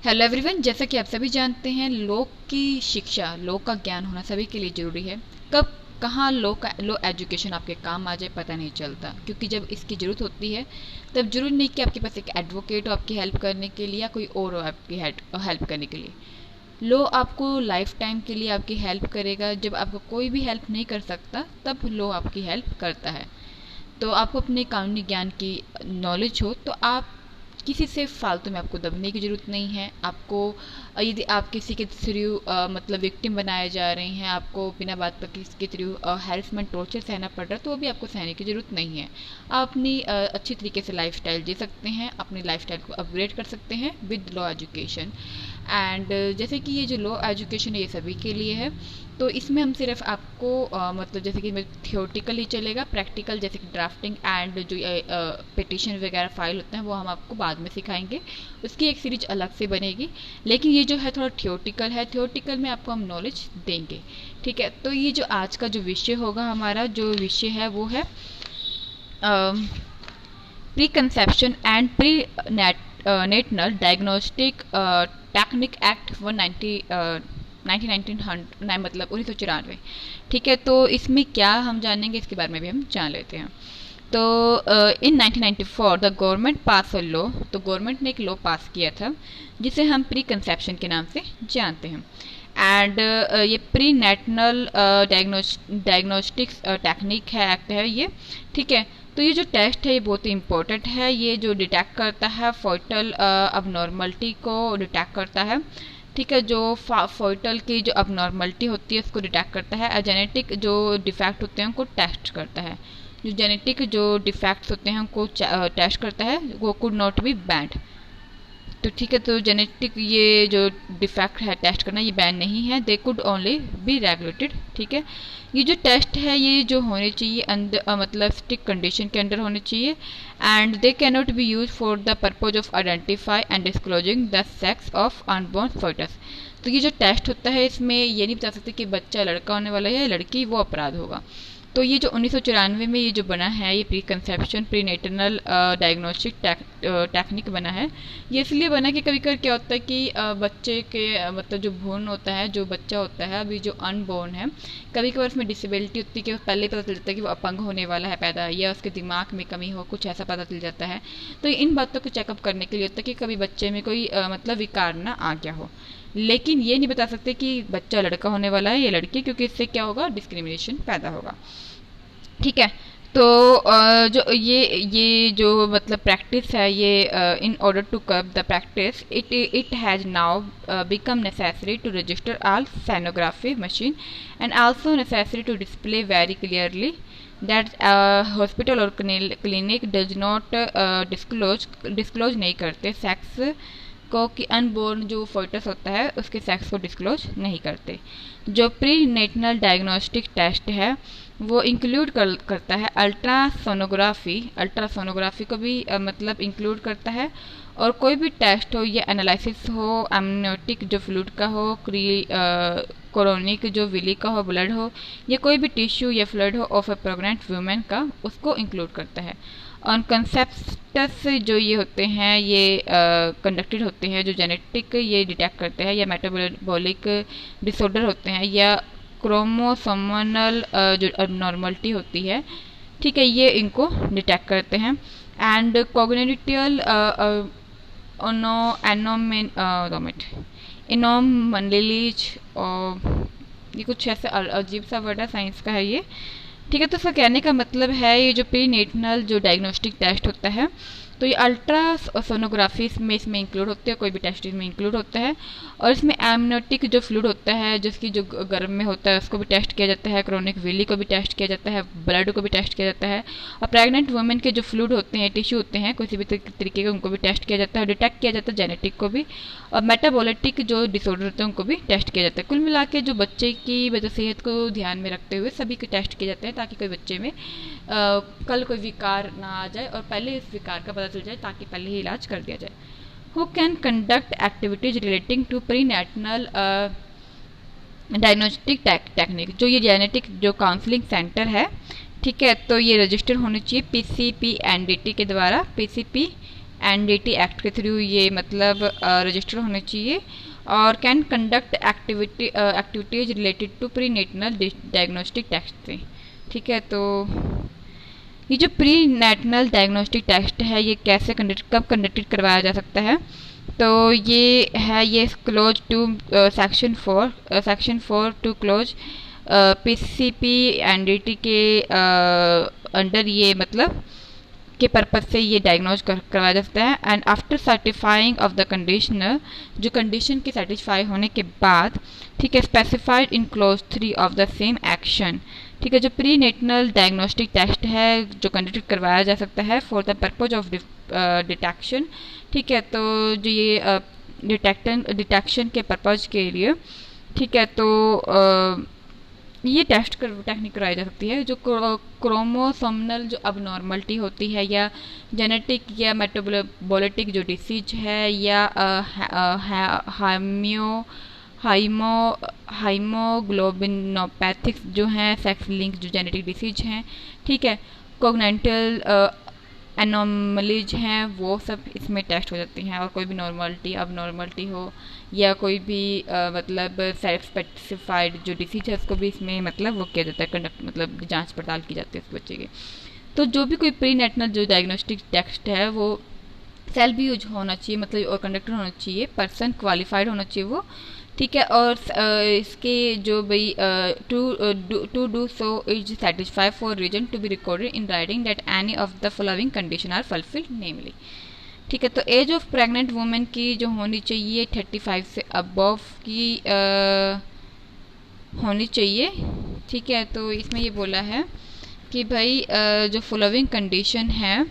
Hello everyone, जैसा कि आप सभी जानते हैं, लोग की शिक्षा, लोग का ज्ञान होना सभी के लिए ज़रूरी है। कब कहाँ लो एजुकेशन आपके काम आ जाए पता नहीं चलता, क्योंकि जब इसकी ज़रूरत होती है तब जरूरी नहीं कि आपके पास एक एडवोकेट हो आपकी हेल्प करने के लिए या कोई और हो आपकी हेल्प करने के लिए। लो आपको लाइफ टाइम के लिए आपकी हेल्प करेगा। जब आपको कोई भी हेल्प नहीं कर सकता तब लो आपकी हेल्प करता है। तो आपको अपने कानूनी ज्ञान की नॉलेज हो तो आप किसी से फालतू में आपको दबने की ज़रूरत नहीं है। आपको यदि आप किसी के थ्रू मतलब विक्टिम बनाए जा रहे हैं, आपको बिना बात पर किसी के थ्रू हैरेसमेंट टॉर्चर सहना पड़ रहा है, तो वो भी आपको सहने की ज़रूरत नहीं है। आप अपनी अच्छी तरीके से लाइफस्टाइल जी सकते हैं, अपनी लाइफस्टाइल को अपग्रेड कर सकते हैं विद लॉ एजुकेशन। एंड जैसे कि ये जो लॉ एजुकेशन है ये सभी के लिए है। तो इसमें हम सिर्फ आपको मतलब जैसे कि थियोरटिकल ही चलेगा, प्रैक्टिकल जैसे कि ड्राफ्टिंग एंड जो पिटिशन वगैरह फाइल होते हैं वो हम आपको बाद में सिखाएंगे। उसकी एक सीरीज अलग से बनेगी, लेकिन ये जो है थोड़ा थियोरटिकल है। थियोरटिकल में आपको हम नॉलेज देंगे, ठीक है। तो ये जो आज का जो विषय होगा, हमारा जो विषय है वो है pre conception and pre natal diagnostic technique act 1994, मतलब 1994। ठीक है, तो इसमें क्या हम जानेंगे इसके बारे में भी हम जान लेते हैं। तो इन 1994 the government pass a law, तो गवर्नमेंट ने एक लॉ पास किया था जिसे हम प्री कंसेप्शन के नाम से जानते हैं। एंड ये प्री नेटनल डायग्नोस्टिक्स टेक्निक है, एक्ट है ये, ठीक है। तो ये जो टेस्ट है ये बहुत ही इंपॉर्टेंट है। ये जो डिटेक्ट करता है फॉइटल अबनॉर्मलिटी को डिटेक्ट करता है, ठीक है। जो फॉइटल की जो अबनॉर्मलिटी होती है उसको डिटेक्ट करता है। जेनेटिक जो डिफेक्ट होते हैं उनको टेस्ट करता है। जो जेनेटिक जो डिफेक्ट्स होते हैं उनको टेस्ट करता है, वो कुड नॉट बी बैंड। तो ठीक है, तो जेनेटिक ये जो डिफेक्ट है टेस्ट करना ये बैन नहीं है, they could only be regulated, ठीक है। ये जो टेस्ट है ये जो होने चाहिए अंदर मतलब स्ट्रिक्ट कंडीशन के अंडर होने चाहिए। And they can not be use for the purpose of identify and disclosing the sex of unborn foetus. तो ये जो टेस्ट होता है इसमें ये नहीं बता सकते कि बच्चा लड़का होने वाला है या लड़की, वो अपराध होगा। तो ये जो 1994 में ये जो बना है ये pre conception pre natal diagnostic technique बना है। ये इसलिए बना कि कभी कभी क्या होता है कि बच्चे के मतलब जो भ्रूण होता है, जो बच्चा होता है अभी जो अनबोर्न है, कभी कभार उसमें डिसेबिलिटी होती है कि पहले पता चल जाता है कि वो अपंग होने वाला है पैदा, या उसके दिमाग में कमी हो, कुछ ऐसा पता चल जाता है। तो इन बातों को चेकअप करने के लिए होता है कि कभी बच्चे में कोई मतलब विकार ना आ गया हो। लेकिन ये नहीं बता सकते कि बच्चा लड़का होने वाला है या लड़की, क्योंकि इससे क्या होगा, डिस्क्रिमिनेशन पैदा होगा, ठीक है। तो जो ये जो मतलब प्रैक्टिस है ये in order to curb the practice it has now become necessary to register all sonography machine and also necessary to display very clearly that hospital और क्लिनिक डज नॉट डिस्क्लोज नहीं करते सेक्स को, कि unborn जो foetus होता है उसके sex को डिस्क्लोज नहीं करते। जो प्री नेटनल डायग्नोस्टिक टेस्ट है वो इंक्लूड करता है अल्ट्रासोनोग्राफी को भी मतलब इंक्लूड करता है। और कोई भी टेस्ट हो या एनालिसिस हो एमनियोटिक जो फ्लूइड का हो, कोरोनिक जो विली का हो, ब्लड हो, या कोई भी टिश्यू या फ्लूइड हो ऑफ ए प्रेग्नेंट वुमेन का, उसको इंक्लूड करता है। ऑन कंसेप्टस जो ये होते हैं ये कंडक्टेड होते हैं, जो जेनेटिक ये डिटेक्ट करते हैं, या मेटाबॉलिक डिसऑर्डर होते हैं, या क्रोमोसोमल जो अबनॉर्मलिटी होती है, ठीक है, ये इनको डिटेक्ट करते हैं। एंड कॉग्निटिव इनोमनलीज, ये कुछ ऐसे अजीब सा वर्ड है, साइंस का है ये, ठीक है। तो इसका कहने का मतलब है ये जो प्री नेटनल जो डायग्नोस्टिक टेस्ट होता है तो ये अल्ट्रा सोनोग्राफी में इसमें इंक्लूड होते हैं, कोई भी टेस्ट इसमें इंक्लूड होता है। और इसमें एमनियोटिक जो फ्लूइड होता है जिसकी जो गर्भ में होता है उसको भी टेस्ट किया जाता है, क्रोनिक विली को भी टेस्ट किया जाता है, ब्लड को भी टेस्ट किया जाता है, और प्रेग्नेंट वुमेन के जो फ्लूइड होते हैं, टिश्यू होते हैं किसी भी तरीके के, उनको भी टेस्ट किया जाता है, डिटेक्ट किया जाता है जेनेटिक को भी, और मेटाबॉलिक जो डिसऑर्डर होते हैं उनको भी टेस्ट किया जाता है। कुल मिला के जो बच्चे की वजह सेहत को ध्यान में रखते हुए सभी के टेस्ट किए जाते हैं, ताकि कोई बच्चे में कल कोई विकार ना आ जाए और पहले इस विकार का पता चल जाए, ताकि पहले ही इलाज कर दिया जाए। Who can conduct activities relating to pre natal diagnostic technique, जो ये जेनेटिक जो काउंसलिंग सेंटर है, ठीक है, तो ये रजिस्टर होनी चाहिए PCPNDT के द्वारा, PCP एनडीटी एक्ट के थ्रू ये मतलब रजिस्टर होने चाहिए, और can conduct activities related to prenatal diagnostic test. ठीक है, तो ये जो प्री नेटल डायग्नोस्टिक टेस्ट है ये कैसे कब कंडक्टेड करवाया जा सकता है, तो ये है ये clause two section 4 two clause PCP NDT के अंडर ये मतलब के पर्पज से ये डायग्नोज करवाया जा सकता है। And after certifying of the conditioner, जो कंडीशन के सेटिस्फाई होने के बाद, ठीक है, specified in close 3 of the same action. ठीक है, जो प्री नेटल डायग्नोस्टिक टेस्ट है जो कंडक्ट करवाया जा सकता है for the purpose of detection. ठीक है, तो जो ये डिटेक्शन के पर्पज के लिए, ठीक है, तो ये टेक्निक कराई जा सकती है। जो क्रोमोसोमल जो अबनॉर्मलिटी होती है, या जेनेटिक या मेटाबोलिटिक जो डिसीज है, या हाइमोग्लोबिनोपैथिक्स जो हैं, सेक्स लिंक जो जेनेटिक डिसीज हैं, ठीक है, कोग्निटिव एनोमलीज हैं, वो सब इसमें टेस्ट हो जाती हैं। और कोई भी नॉर्मलिटी अबनॉर्मलिटी हो या कोई भी मतलब सेल्फ स्पेसिफाइड जो डिसीज है उसको भी इसमें मतलब वो किया जाता है, कंडक्ट मतलब जांच पड़ताल की जाती है उस बच्चे की। तो जो भी कोई प्री नेटल जो डायग्नोस्टिक टेस्ट है वो सेल्फ यूज होना चाहिए, मतलब और कंडक्टर होना चाहिए, पर्सन क्वालिफाइड होना चाहिए वो। ठीक है, और इसके जो भाई to do so is satisfy for reason to be recorded in writing that any of the following condition are fulfilled namely. ठीक है, तो एज ऑफ प्रेग्नेंट वुमेन की जो होनी चाहिए 35 से अबव की होनी चाहिए। ठीक है, तो इसमें ये बोला है कि भाई जो फॉलोइंग कंडीशन है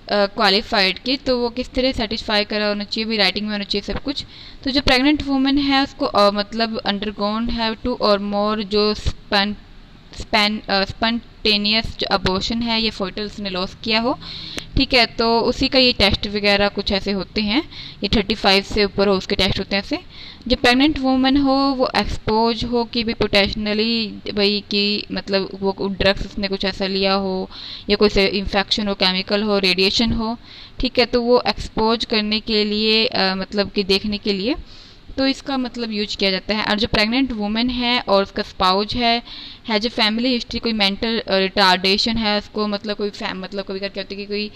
क्वालिफाइड की, तो वो किस तरह सेटिस्फाई करा होना चाहिए, भी राइटिंग में होना चाहिए सब कुछ। तो जो प्रेग्नेंट वुमेन है उसको मतलब अंडरगोन हैव 2 और मोर जो स्पॉन्टेनियस जो अबॉर्शन है, ये फोइटल्स ने लॉस किया हो। ठीक है, तो उसी का ये टेस्ट वगैरह कुछ ऐसे होते हैं, ये 35 से ऊपर हो उसके टेस्ट होते हैं ऐसे। जो प्रेग्नेंट वुमेन हो वो एक्सपोज हो कि भी पोटेंशियली भाई कि मतलब वो ड्रग्स उसने कुछ ऐसा लिया हो, या कोई से इन्फेक्शन हो, केमिकल हो, रेडिएशन हो। ठीक है, तो वो एक्सपोज करने के लिए मतलब कि देखने के लिए तो इसका मतलब यूज किया जाता है। और जो प्रेग्नेंट वुमेन है और उसका स्पाउज है जो फैमिली हिस्ट्री कोई मेंटल रिटार्डेशन है उसको, मतलब कोई मतलब कभी क्या होती है कि कोई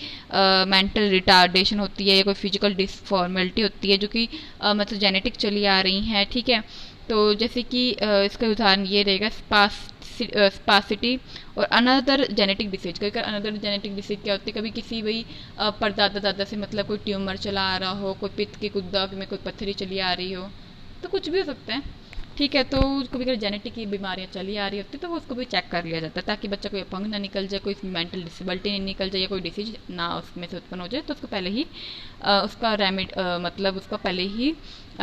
मेंटल रिटार्डेशन होती है, या कोई फिजिकल डिसफॉर्मेलिटी होती है जो कि मतलब जेनेटिक चली आ रही हैं। ठीक है, तो जैसे कि इसका उदाहरण ये रहेगा स्पासिटी और अनदर जेनेटिक डिसीज। कभी अनदर जेनेटिक डिसीज क्या होती है, कभी किसी भाई परदादा दादा से मतलब कोई ट्यूमर चला आ रहा हो, कोई पित्त की गुद्दा में कोई पत्थरी चली आ रही हो, तो कुछ भी हो सकता है। ठीक है, तो कभी कभी जेनेटिक की बीमारियां चली आ रही होती है तो वो उसको भी चेक कर लिया जाता है, ताकि बच्चा कोई अपंग ना निकल जाए, कोई मेंटल डिसेबिलिटी नहीं निकल जाए, या कोई डिसीज ना उसमें से उत्पन्न हो जाए, तो उसको पहले ही उसका मतलब उसका पहले ही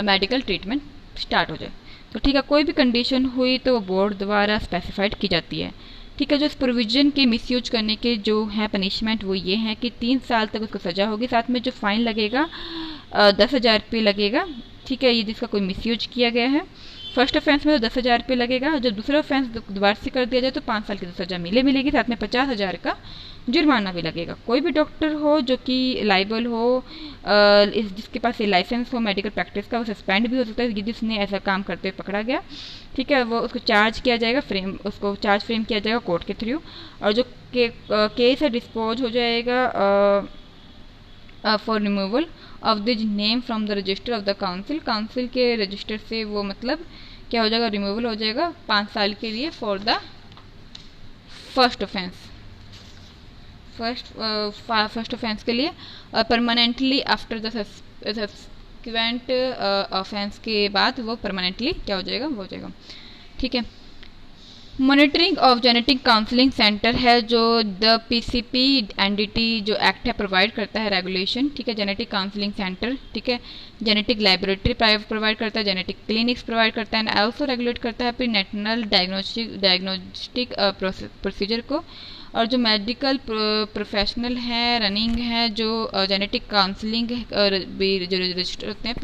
मेडिकल ट्रीटमेंट स्टार्ट हो जाए। तो ठीक है, कोई भी कंडीशन हुई तो वो बोर्ड द्वारा स्पेसिफाइड की जाती है। ठीक है, जो इस प्रोविजन के मिसयूज करने के जो है पनिशमेंट वो ये है कि 3 साल तक उसको सजा होगी, साथ में जो फाइन लगेगा 10,000 रुपये लगेगा। ठीक है, ये जिसका कोई मिसयूज किया गया है। फर्स्ट ऑफेंस में तो 10,000 रुपये लगेगा, जब दूसरा ऑफेंस दोबारा से कर दिया जाए तो 5 साल की सजा मिलेगी, साथ में 50,000 का जुर्माना भी लगेगा। कोई भी डॉक्टर हो जो कि लाइबल हो, जिसके पास ये लाइसेंस हो मेडिकल प्रैक्टिस का, वो सस्पेंड भी हो सकता है जिसने ऐसा काम करते हुए पकड़ा गया। ठीक है, वो उसको चार्ज किया जाएगा, उसको चार्ज फ्रेम किया जाएगा कोर्ट के थ्रू, और जो केस है डिस्पोज हो जाएगा for removal of this name from the register of the council के रजिस्टर से वो मतलब क्या हो जाएगा, रिमूवल हो जाएगा 5 साल के लिए फॉर द फर्स्ट ऑफेंस के लिए, और permanently after the subsequent offence के बाद वो परमानेंटली क्या हो जाएगा, वो हो जाएगा। ठीक है, monitoring of genetic counselling centre है जो द पीसीपी एनडीटी जो एक्ट है प्रोवाइड करता है रेगुलेशन। ठीक है, जेनेटिक काउंसलिंग सेंटर, ठीक है, जेनेटिक लैबोरेटरी प्रोवाइड करता है, जेनेटिक क्लिनिक्स प्रोवाइड करता है, एंड ऑल्सो रेगुलेट करता है प्री नेटल डायग्नोस्टिक प्रोसीजर को। और जो मेडिकल प्रोफेशनल है रनिंग है जो जेनेटिक काउंसलिंग जो रजिस्टर होते हैं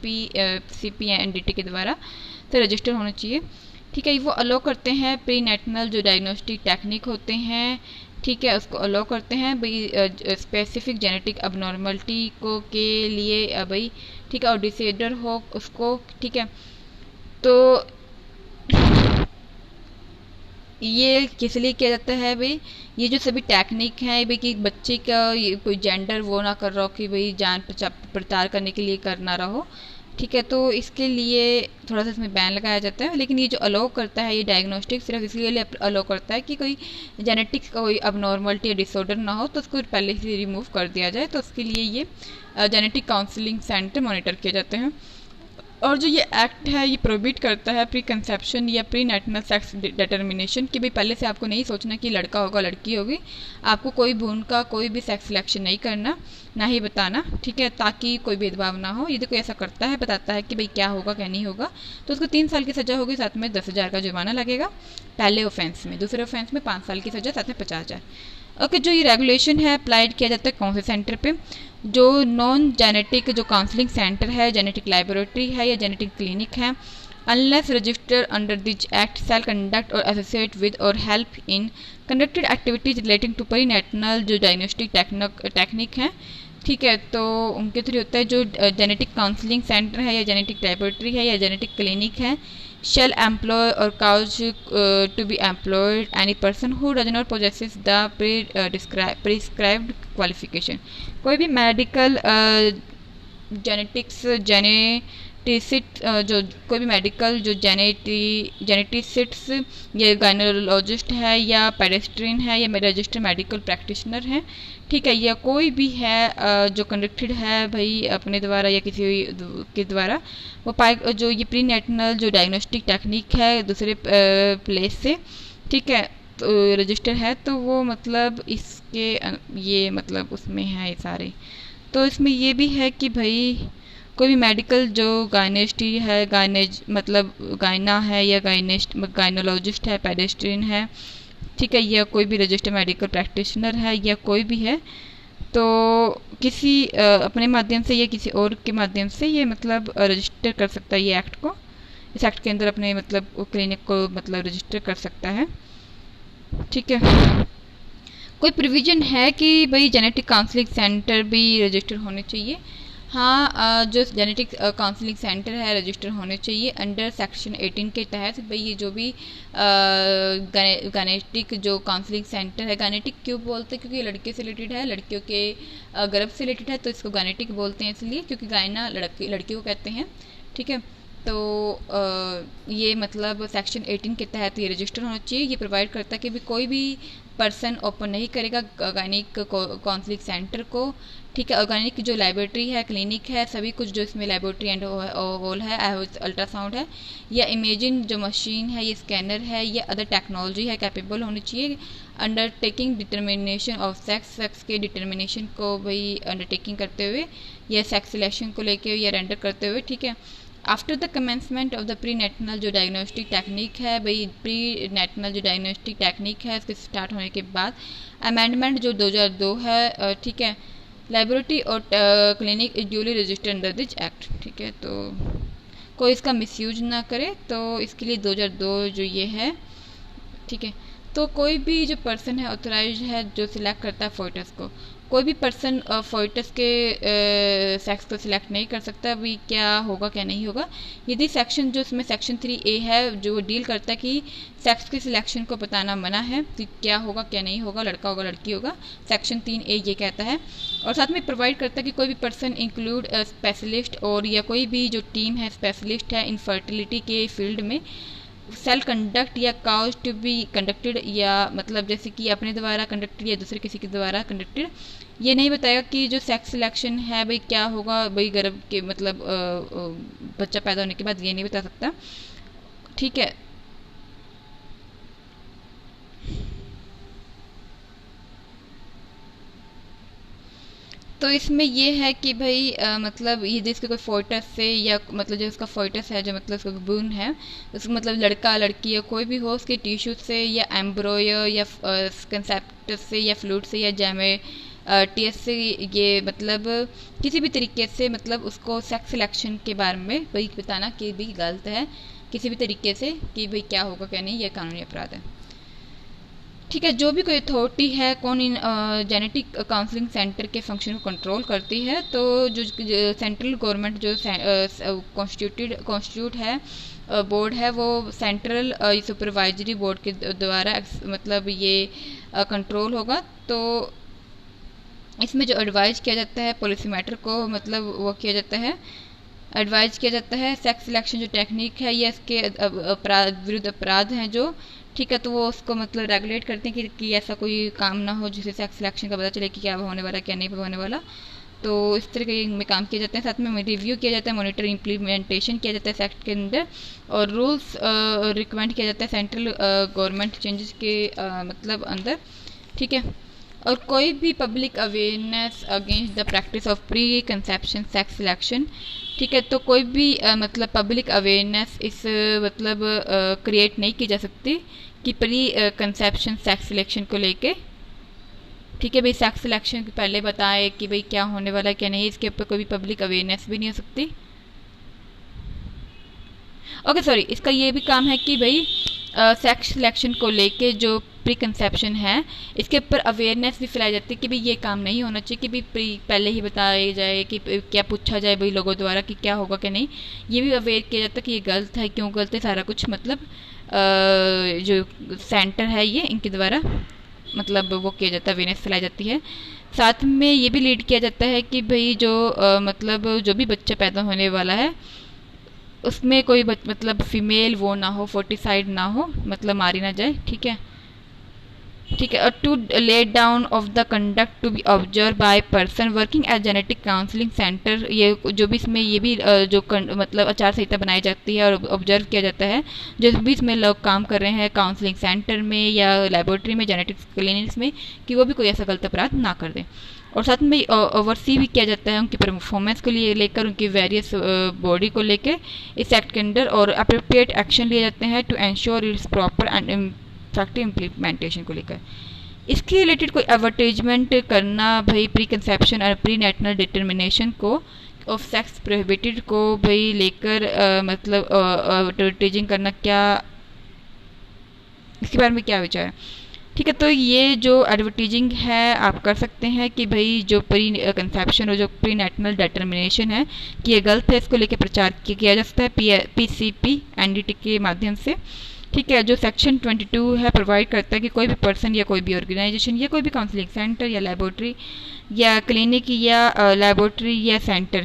पीसीपी एनडीटी के द्वारा तो रजिस्टर होना चाहिए। ठीक है, वो अलो करते हैं प्री नेटल जो डायग्नोस्टिक टेक्निक होते हैं, ठीक है, उसको अलाउ करते हैं भाई स्पेसिफिक जेनेटिक अबनॉर्मलिटी को के लिए भाई, ठीक है, और डिसऑर्डर हो उसको, ठीक है। तो ये किस लिए किया जाता है भाई, ये जो सभी टेक्निक है भाई कि बच्चे का ये कोई जेंडर वो ना कर रहा हो कि भाई जान पड़ताल करने के लिए कर ना रहा हो, ठीक है। तो इसके लिए थोड़ा सा इसमें बैन लगाया जाता है, लेकिन ये जो अलाउ करता है ये डायग्नोस्टिक सिर्फ इसलिए अलाउ करता है कि कोई जेनेटिक्स का कोई अबनॉर्मलिटी या डिसऑर्डर ना हो तो उसको पहले से रिमूव कर दिया जाए। तो उसके लिए ये जेनेटिक काउंसलिंग सेंटर मॉनिटर किए जाते हैं। और जो ये एक्ट है ये प्रोहिबिट करता है प्री कंसेप्शन या प्री नेटनल सेक्स डिटर्मिनेशन, कि भाई पहले से आपको नहीं सोचना कि लड़का होगा लड़की होगी, आपको कोई भी उनका कोई भी सेक्स सिलेक्शन नहीं करना, ना ही बताना, ठीक है, ताकि कोई भेदभाव ना हो। यदि कोई ऐसा करता है, बताता है कि भाई क्या होगा क्या नहीं होगा, तो उसको 3 साल की सजा होगी, साथ में 10,000 का जुर्माना लगेगा पहले ऑफेंस में, दूसरे ऑफेंस में 5 साल की सजा, साथ में 50,000। ओके, जो ये रेगुलेशन है अप्लाइड किया जाता है कौन से सेंटर पे, जो नॉन जेनेटिक जो काउंसलिंग सेंटर है, जेनेटिक लेबोरेटरी है या जेनेटिक क्लिनिक है, unless register under this act shall conduct और एसोसिएट विद और help in conducted activities relating to perinatal जो डायग्नोस्टिक टेक्निक है, ठीक है। तो उनके थ्रू होता है जो जेनेटिक काउंसलिंग सेंटर है या जेनेटिक लेबोरेटरी है या जेनेटिक क्लिनिक है, shall employ or cause to be employed any person who does not possesses the prescribed qualification। कोई भी मेडिकल जेनेटिक्स जेनेटिसिस्ट जो कोई भी मेडिकल जो जेनेटिसिस्ट या गायनोलॉजिस्ट है या पेडेस्ट्रियन है या रजिस्टर्ड मेडिकल प्रैक्टिशनर है, ठीक है, या कोई भी है जो कंडक्टेड है भाई अपने द्वारा या किसी के द्वारा, वो पाए जो ये प्री नेटनल जो डायग्नोस्टिक टेक्निक है दूसरे प्लेस से, ठीक है, तो रजिस्टर है, तो वो मतलब इसके ये मतलब उसमें है ये सारे। तो इसमें ये भी है कि भाई कोई भी मेडिकल जो गायनेस्टी है, गायनेज मतलब गायना है या गायनोलॉजिस्ट है, पेडेस्ट्रियन है, ठीक है, या कोई भी रजिस्टर्ड मेडिकल प्रैक्टिशनर है या कोई भी है, तो किसी अपने माध्यम से या किसी और के माध्यम से ये मतलब रजिस्टर कर सकता है ये एक्ट को, इस एक्ट के अंदर अपने मतलब क्लिनिक को मतलब रजिस्टर कर सकता है, ठीक है। कोई प्रोविजन है कि भाई जेनेटिक काउंसलिंग सेंटर भी रजिस्टर होने चाहिए? हाँ, जो जेनेटिक काउंसलिंग सेंटर है रजिस्टर होने चाहिए अंडर सेक्शन 18 के तहत। भाई ये जो भी गायनेटिक जो काउंसलिंग सेंटर है, गायनेटिक क्यों बोलते हैं, क्योंकि ये लड़के से रिलेटेड है, लड़कियों के गर्भ से रिलेटेड है, तो इसको गायनेटिक बोलते हैं इसलिए क्योंकि गायना लड़की को कहते हैं, ठीक है। तो ये मतलब सेक्शन 18 के तहत ये रजिस्टर होना चाहिए। ये प्रोवाइड करता है कि भी कोई भी पर्सन ओपन नहीं करेगा गायनिक काउंसलिंग सेंटर को, ठीक है। ऑर्गेनिक जो लेबोरेटरी है, क्लिनिक है, सभी कुछ जो इसमें लेबोरेटरी एंड होल है, अल्ट्रासाउंड है या इमेजिंग जो मशीन है, ये स्कैनर है या अदर टेक्नोलॉजी है कैपेबल होनी चाहिए अंडरटेकिंग डिटर्मिनेशन ऑफ सेक्स के डिटर्मिनेशन को भाई अंडरटेकिंग करते हुए या सेक्स सिलेक्शन को लेके या रेंडर करते हुए, ठीक है। After the commencement of the pre natal जो डायग्नोस्टिक टेक्निक है, भाई प्री नेटनल जो डायग्नोस्टिक टेक्निक है इसके स्टार्ट होने के बाद अमेंडमेंट जो 2002 है, ठीक है, लेबोरेटरी और clinic is duly registered under this act, ठीक है। तो कोई इसका मिसयूज ना करे, तो इसके लिए 2002 जो ये है, ठीक है। तो कोई भी जो पर्सन है ऑथराइज है जो सिलेक्ट करता है फोइटस को, कोई भी पर्सन फोइटस के सेक्स को सिलेक्ट नहीं कर सकता। अभी क्या होगा क्या नहीं होगा, यदि सेक्शन जो इसमें सेक्शन 3A है जो डील करता है कि सेक्स के सिलेक्शन को बताना मना है कि क्या होगा क्या नहीं होगा, लड़का होगा लड़की होगा, सेक्शन 3A ये कहता है। और साथ में प्रोवाइड करता है कि कोई भी पर्सन इंक्लूड स्पेशलिस्ट और या कोई भी जो टीम है स्पेशलिस्ट है इनफर्टिलिटी के फील्ड में सेल कंडक्ट या काउज टू बी कंडक्टेड, या मतलब जैसे कि अपने द्वारा कंडक्टेड या दूसरे किसी के द्वारा कंडक्टेड, ये नहीं बताएगा कि जो सेक्स सिलेक्शन है भाई क्या होगा भाई गर्भ के मतलब बच्चा पैदा होने के बाद, ये नहीं बता सकता, ठीक है। तो इसमें ये है कि भाई मतलब ये जिसके कोई फोइटस से या मतलब जो उसका फोइटस है जो मतलब उसका बून है, उसका मतलब लड़का लड़की या कोई भी हो उसके टिश्यू से या एम्ब्रोयो या कंसेप्ट से या फ्लूइड से या जैमे टीएस से, ये मतलब किसी भी तरीके से मतलब उसको सेक्स सिलेक्शन के बारे में भाई बताना कि भी गलत है किसी भी तरीके से कि भाई क्या होगा क्या नहीं, यह कानूनी अपराध है। ठीक है, जो भी कोई अथॉरिटी है कौन इन जेनेटिक काउंसलिंग सेंटर के फंक्शन को कंट्रोल करती है, तो जो सेंट्रल गवर्नमेंट जो कॉन्स्टिट्यूट है बोर्ड है, वो सेंट्रल सुपरवाइजरी बोर्ड के द्वारा मतलब ये कंट्रोल होगा। तो इसमें जो एडवाइज किया जाता है पॉलिसी मैटर को, मतलब वो किया जाता है, एडवाइज किया जाता है। सेक्स सिलेक्शन जो टेक्निक है, ये इसके विरुद्ध अपराध हैं जो, ठीक है, तो वो उसको मतलब रेगुलेट करते हैं कि ऐसा कोई काम ना हो जिससे सेक्स सिलेक्शन का पता चले कि क्या होने वाला क्या नहीं होने वाला। तो इस तरह के में काम किए जाते हैं। साथ में रिव्यू किया जाता है, मॉनिटर इम्प्लीमेंटेशन किया जाता है एक्ट के अंदर, और रूल्स रिकमेंड किया जाता है सेंट्रल गवर्नमेंट चेंजेस के मतलब अंदर, ठीक है। और कोई भी public awareness against the practice of pre conception sex selection, ठीक है, तो कोई भी मतलब पब्लिक अवेयरनेस इस मतलब क्रिएट नहीं की जा सकती कि प्री कंसेप्शन सेक्स सिलेक्शन को लेके, ठीक है भाई। सेक्स सिलेक्शन के पहले बताए कि भाई क्या होने वाला क्या नहीं, इसके ऊपर कोई भी पब्लिक अवेयरनेस भी नहीं हो सकती। ओके सॉरी, इसका ये भी काम है कि भाई सेक्स सिलेक्शन को लेके जो प्री कंसेप्शन है, इसके ऊपर अवेयरनेस भी फैलाई जाती है कि भाई ये काम नहीं होना चाहिए, कि भाई पहले ही बताया जाए कि क्या पूछा जाए भाई लोगों द्वारा कि क्या होगा क्या नहीं, ये भी अवेयर किया जाता है कि ये गलत है, क्यों गलत है, सारा कुछ मतलब जो सेंटर है ये इनके द्वारा मतलब वो किया जाता है, अवेयरनेस फैलाई जाती है। साथ में ये भी लीड किया जाता है कि भाई जो मतलब जो भी बच्चा पैदा होने वाला है उसमें कोई मतलब फीमेल वो ना हो, फोर्टिसाइड ना हो, मतलब मारी ना जाए, ठीक है, ठीक है। और to lay down of the conduct to be observe by person working as genetic counselling centre, ये जो भी इसमें ये भी जो मतलब आचार संहिता बनाई जाती है और ऑब्जर्व किया जाता है, जो भी इसमें लोग काम कर रहे हैं काउंसलिंग सेंटर में या लेबोरेटरी में, जेनेटिक्स क्लिनिक्स में, कि वो भी कोई ऐसा गलत अपराध ना कर दें। और साथ में ओवरसी भी किया जाता है उनकी परफॉर्मेंस को लेकर, उनकी वेरियस बॉडी को लेकर इस एक्ट के अंदर, और अप्रोप्रिएट एक्शन लिए जाते हैं to ensure its proper and effective implementation को लेकर। इसके रिलेटेड कोई एडवर्टीजमेंट करना भाई प्री कंसेप्शन और प्री नेटल डिटर्मिनेशन को ऑफ सेक्स प्रोहिबिटेड को भाई लेकर मतलब एडवर्टीजिंग करना, क्या इसके बारे में क्या विचार है, ठीक है। तो ये जो एडवर्टीजिंग है आप कर सकते हैं कि भाई जो प्री कंसेप्शन और जो प्री नेटल डिटर्मिनेशन है कि ये गलत है, इसको लेकर प्रचार किया जा सकता है PCP NDT के माध्यम से, ठीक है। जो सेक्शन 22 है प्रोवाइड करता है कि कोई भी पर्सन या कोई भी ऑर्गेनाइजेशन या कोई भी काउंसलिंग सेंटर या लेबोरेटरी या क्लिनिक या लेबोरेटरी या सेंटर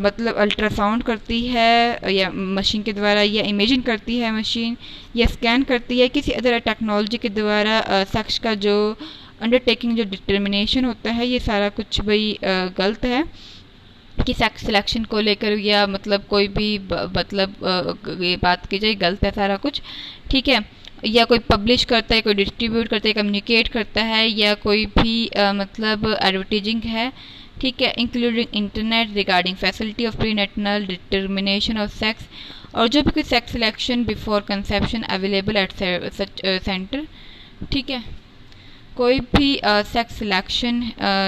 मतलब अल्ट्रासाउंड करती है या मशीन के द्वारा, या इमेजिंग करती है मशीन, या स्कैन करती है किसी अदर टेक्नोलॉजी के द्वारा सेक्स का जो अंडरटेकिंग जो डिटर्मिनेशन होता है, ये सारा कुछ भाई गलत है कि सेक्स सिलेक्शन को लेकर, या मतलब कोई भी मतलब ये बात की जाए गलत है सारा कुछ, ठीक है। या कोई पब्लिश करता है, कोई डिस्ट्रीब्यूट करता है, कम्युनिकेट करता है, या कोई भी मतलब एडवर्टीजिंग है, ठीक है, including internet regarding facility of prenatal determination of sex, और जो भी कोई sex selection before conception available at such centre, ठीक है। कोई भी सेक्स सिलेक्शन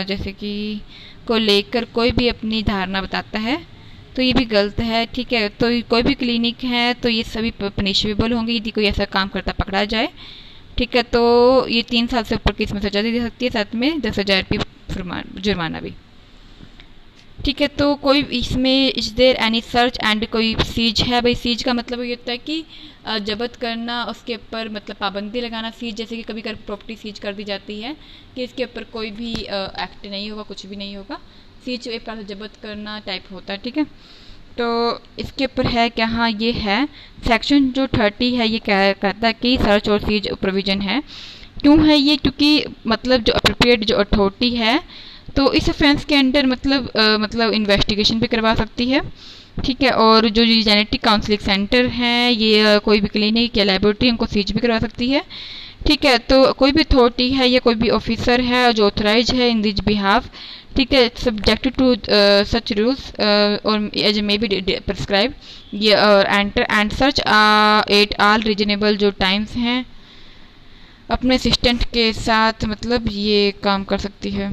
जैसे कि को लेकर कोई भी अपनी धारणा बताता है तो ये भी गलत है, ठीक है। तो कोई भी क्लिनिक है तो ये सभी पनिशेबल होंगे यदि कोई ऐसा काम करता पकड़ा जाए, ठीक है। तो ये 3 साल से ऊपर की इसमें सजा दी जा सकती है, साथ में 10,000 रुपये जुर्माना भी, ठीक है। तो कोई इसमें is there any search and कोई सीज है, भाई सीज का मतलब ये होता है कि जब्त करना, उसके ऊपर मतलब पाबंदी लगाना। सीज जैसे कि कभी कभी प्रॉपर्टी सीज कर दी जाती है कि इसके ऊपर कोई भी एक्ट नहीं होगा, कुछ भी नहीं होगा, सीज एक प्रकार से जब्त करना टाइप होता है, ठीक है। तो इसके ऊपर है क्या, हाँ ये है सेक्शन जो 30 है, ये क्या कहता है कि सर्च और सीज प्रोविजन है। क्यों है ये, क्योंकि मतलब जो अप्रोप्रिएट जो अथॉरिटी है तो इस ऑफेंस के अंडर मतलब इन्वेस्टिगेशन भी करवा सकती है, ठीक है। और जो जेनेटिक काउंसलिंग सेंटर हैं, ये कोई भी क्लिनिक या लेबोरेटरी उनको सीज भी करवा सकती है, ठीक है। तो कोई भी अथॉरिटी है या कोई भी ऑफिसर है जो ऑथराइज है इन दिस बिहाफ, ठीक है, सब्जेक्ट टू सच रूल्स और एज मे बी प्रिस्क्राइब ये और enter and search at all reasonable जो टाइम्स हैं अपने असिस्टेंट के साथ मतलब ये काम कर सकती है।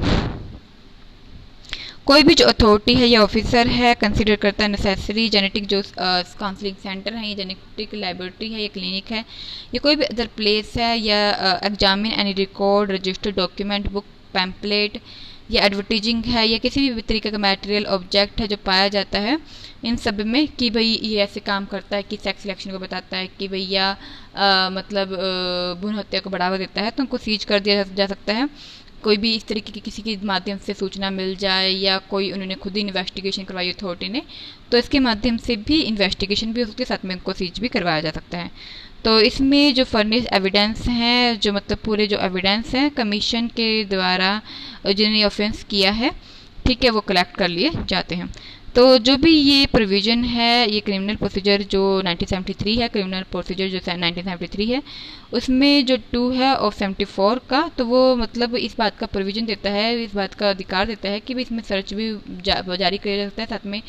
कोई भी जो अथॉरिटी है या ऑफिसर है कंसिडर करता है नेसेसरी जेनेटिक जो काउंसलिंग सेंटर है या जेनेटिक लेबोरेटरी है या क्लिनिक है या कोई भी अदर प्लेस है या examine any record registered document book pamphlet या एडवर्टीजिंग है या किसी भी तरीके का मटेरियल ऑब्जेक्ट है जो पाया जाता है इन सब में कि भाई ये ऐसे काम करता है कि सेक्स सिलेक्शन को बताता है कि भैया मतलब भ्रूण हत्या को बढ़ावा देता है तो उनको सीज कर दिया जा सकता है। कोई भी इस तरीके की किसी के माध्यम से सूचना मिल जाए या कोई उन्होंने खुद ही इन्वेस्टिगेशन करवाई अथॉरिटी ने तो इसके माध्यम से भी इन्वेस्टिगेशन भी हो सकती है, साथ में उनको सीज भी करवाया जा सकता है। तो इसमें जो फर्निश एविडेंस हैं जो मतलब पूरे जो एविडेंस हैं कमीशन के द्वारा जिन्होंने ऑफेंस किया है ठीक है वो कलेक्ट कर लिए जाते हैं। तो जो भी ये प्रोविज़न है ये क्रिमिनल प्रोसीजर जो 1973 है क्रिमिनल प्रोसीजर जो 1973 है उसमें जो 2 है ऑफ 74 का तो वो मतलब इस बात का प्रोविज़न देता है इस बात का अधिकार देता है कि भाई इसमें सर्च भी जारी किया जा सकता है साथ में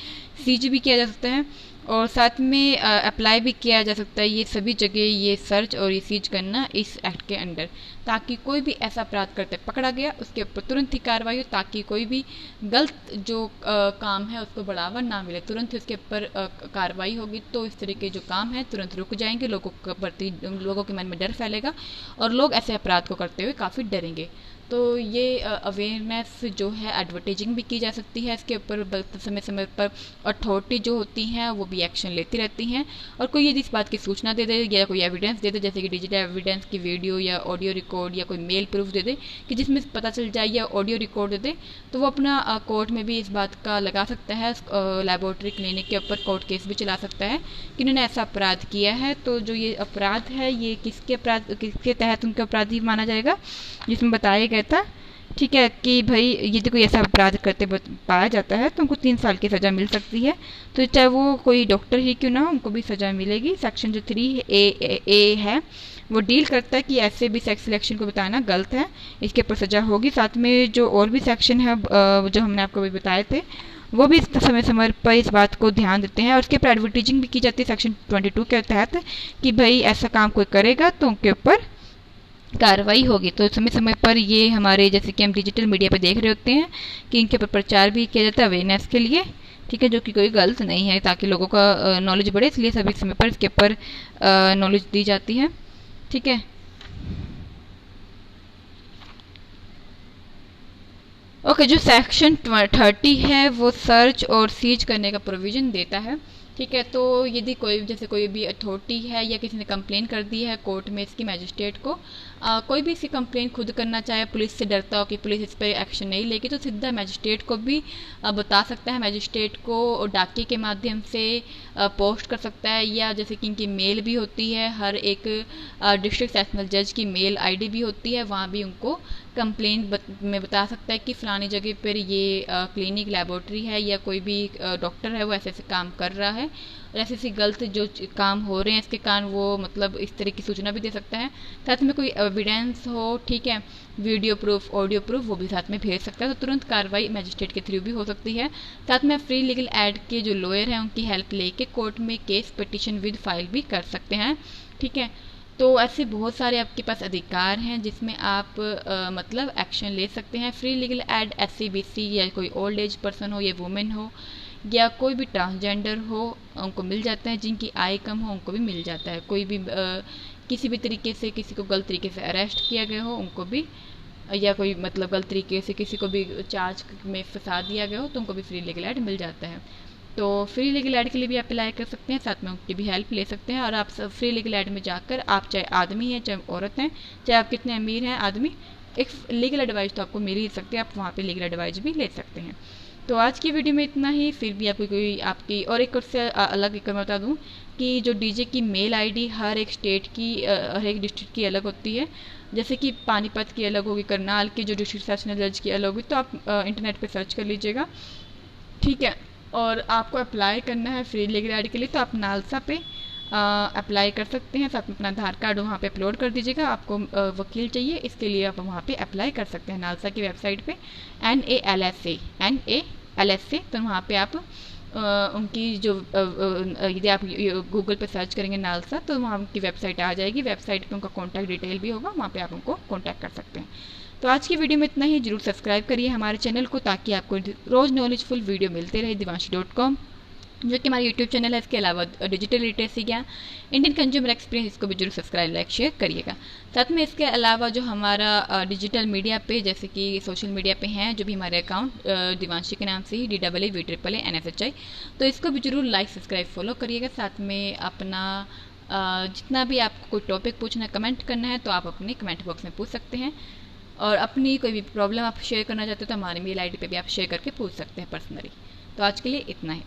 सीज भी किया जा सकता है और साथ में अप्लाई भी किया जा सकता है ये सभी जगह ये सर्च और ये सीज करना इस एक्ट के अंडर ताकि कोई भी ऐसा अपराध करते पकड़ा गया उसके ऊपर तुरंत ही कार्रवाई हो ताकि कोई भी गलत जो काम है उसको बढ़ावा ना मिले तुरंत ही उसके ऊपर कार्रवाई होगी तो इस तरह के जो काम है तुरंत रुक जाएंगे लोगों के प्रति लोगों के मन में डर फैलेगा और लोग ऐसे अपराध को करते हुए काफ़ी डरेंगे। तो ये अवेयरनेस जो है एडवर्टाइजिंग भी की जा सकती है इसके ऊपर समय समय पर अथॉरिटी जो होती हैं वो भी एक्शन लेती रहती हैं और कोई यदि इस बात की सूचना दे दे या कोई एविडेंस दे दे जैसे कि डिजिटल एविडेंस की वीडियो या ऑडियो रिकॉर्ड या कोई मेल प्रूफ दे दे कि जिसमें पता चल जाए या ऑडियो रिकॉर्ड दे दे तो वो अपना कोर्ट में भी इस बात का लगा सकता है लेबोरेटरी क्लिनिक के ऊपर कोर्ट केस भी चला सकता है कि इन्होंने ऐसा अपराध किया है। तो जो ये अपराध है ये किसके तहत उनका अपराधी माना जाएगा जिसमें बताया गया था ठीक है कि भाई यदि कोई ऐसा अपराध करते पाया जाता है तो उनको 3 साल की सज़ा मिल सकती है। तो चाहे वो कोई डॉक्टर ही क्यों ना हो उनको भी सज़ा मिलेगी। सेक्शन जो 3A है वो डील करता है कि ऐसे भी सेक्स सिलेक्शन को बताना गलत है इसके ऊपर सज़ा होगी। साथ में जो और भी सेक्शन है जो हमने आपको भी बताए थे वो भी समय समय पर इस बात को ध्यान देते हैं और उसके ऊपर एडवर्टीजिंग भी की जाती है सेक्शन 22 के तहत कि भाई ऐसा काम कोई करेगा तो उनके ऊपर कार्रवाई होगी। तो समय समय पर ये हमारे जैसे कि हम डिजिटल मीडिया पे देख रहे होते हैं कि इनके ऊपर प्रचार भी किया जाता है अवेयरनेस के लिए ठीक है जो कि कोई गलत नहीं है ताकि लोगों का नॉलेज बढ़े इसलिए सभी समय पर इसके ऊपर नॉलेज दी जाती है ठीक है। ओके जो सेक्शन 30 है वो सर्च और सीज करने का प्रोविज़न देता है ठीक है। तो यदि कोई जैसे कोई भी अथॉरिटी है या किसी ने कंप्लेन कर दी है कोर्ट में इसकी मैजिस्ट्रेट को कोई भी इसकी कंप्लेन खुद करना चाहे पुलिस से डरता हो कि पुलिस इस पर एक्शन नहीं लेगी तो सीधा मैजिस्ट्रेट को भी बता सकता है मैजिस्ट्रेट को डाकिए के माध्यम से पोस्ट कर सकता है या जैसे कि इनकी मेल भी होती है हर एक डिस्ट्रिक्ट सेशनल जज की मेल आईडी भी होती है वहाँ भी उनको कंप्लेन में बता सकता है कि फ़लानी जगह पर ये क्लिनिक लेबोरेटरी है या कोई भी डॉक्टर है वो ऐसे ऐसे काम कर रहा है और ऐसे ऐसे गलत जो काम हो रहे हैं इसके कारण वो मतलब इस तरह की सूचना भी दे सकता है। साथ में कोई एविडेंस हो ठीक है वीडियो प्रूफ ऑडियो प्रूफ वो भी साथ में भेज सकता है तो तुरंत कार्रवाई मैजिस्ट्रेट के थ्रू भी हो सकती है। साथ में फ्री लीगल एड के जो लॉयर हैं उनकी हेल्प लेके कोर्ट में केस पिटिशन विद फाइल भी कर सकते हैं ठीक है। तो ऐसे बहुत सारे आपके पास अधिकार हैं जिसमें आप मतलब एक्शन ले सकते हैं। फ्री लीगल एड SC/BC या कोई ओल्ड एज पर्सन हो या वुमेन हो या कोई भी ट्रांसजेंडर हो उनको मिल जाता है जिनकी आय कम हो उनको भी मिल जाता है। कोई भी किसी भी तरीके से किसी को गलत तरीके से अरेस्ट किया गया हो उनको भी या कोई मतलब गलत तरीके से किसी को भी चार्ज में फंसा दिया गया हो तो उनको भी फ्री लीगल एड मिल जाता है। तो फ्री लीगल एड के लिए भी आप अप्लाई कर सकते हैं साथ में उनकी भी हेल्प ले सकते हैं और आप सब फ्री लीगल एड में जाकर आप चाहे आदमी हैं चाहे औरत हैं चाहे आप कितने अमीर हैं आदमी एक लीगल एडवाइस तो आपको मिल ही सकती है आप वहाँ पे लीगल एडवाइस भी ले सकते हैं। तो आज की वीडियो में इतना ही। फिर भी आपको कोई आपकी और एक उससे अलग एक मैं बता दूँ कि जो डीजे की मेल आईडी हर एक स्टेट की हर एक डिस्ट्रिक्ट की अलग होती है। जैसे कि पानीपत की अलग होगी करनाल की जो डिस्ट्रिक्ट सेशनल जज की अलग होगी तो आप इंटरनेट पर सर्च कर लीजिएगा ठीक है। और आपको अप्लाई करना है फ्री लीगल एड के लिए तो आप नालसा पे अप्लाई कर सकते हैं। साथ में अपना आधार कार्ड वहाँ पे अपलोड कर दीजिएगा। आपको वकील चाहिए इसके लिए आप वहाँ पे अप्लाई कर सकते हैं नालसा की वेबसाइट पे NALSA तो वहाँ पे आप उनकी जो यदि आप गूगल पे सर्च करेंगे नालसा तो वहाँ उनकी वेबसाइट आ जाएगी। वेबसाइट पे उनका कॉन्टैक्ट डिटेल भी होगा वहाँ पे आप उनको कॉन्टैक्ट कर सकते हैं। तो आज की वीडियो में इतना ही। जरूर सब्सक्राइब करिए हमारे चैनल को ताकि आपको रोज़ नॉलेजफुल वीडियो मिलते रहे divanshi.com, जो कि हमारा यूट्यूब चैनल है। इसके अलावा डिजिटल लिटरेसी या इंडियन कंज्यूमर एक्सपीरियंस, इसको भी जरूर सब्सक्राइब लाइक शेयर करिएगा। साथ में इसके अलावा जो हमारा डिजिटल मीडिया पे जैसे कि सोशल मीडिया पे हैं जो भी हमारे अकाउंट दिवांशी के नाम से ही DAAVANSHI, तो इसको भी जरूर लाइक सब्सक्राइब फॉलो करिएगा। साथ में अपना जितना भी आपको कोई टॉपिक पूछना कमेंट करना है तो आप अपने कमेंट बॉक्स में पूछ सकते हैं, और अपनी कोई भी प्रॉब्लम आप शेयर करना चाहते हो तो हमारे मेल ID पे भी आप शेयर करके पूछ सकते हैं पर्सनली। तो आज के लिए इतना ही।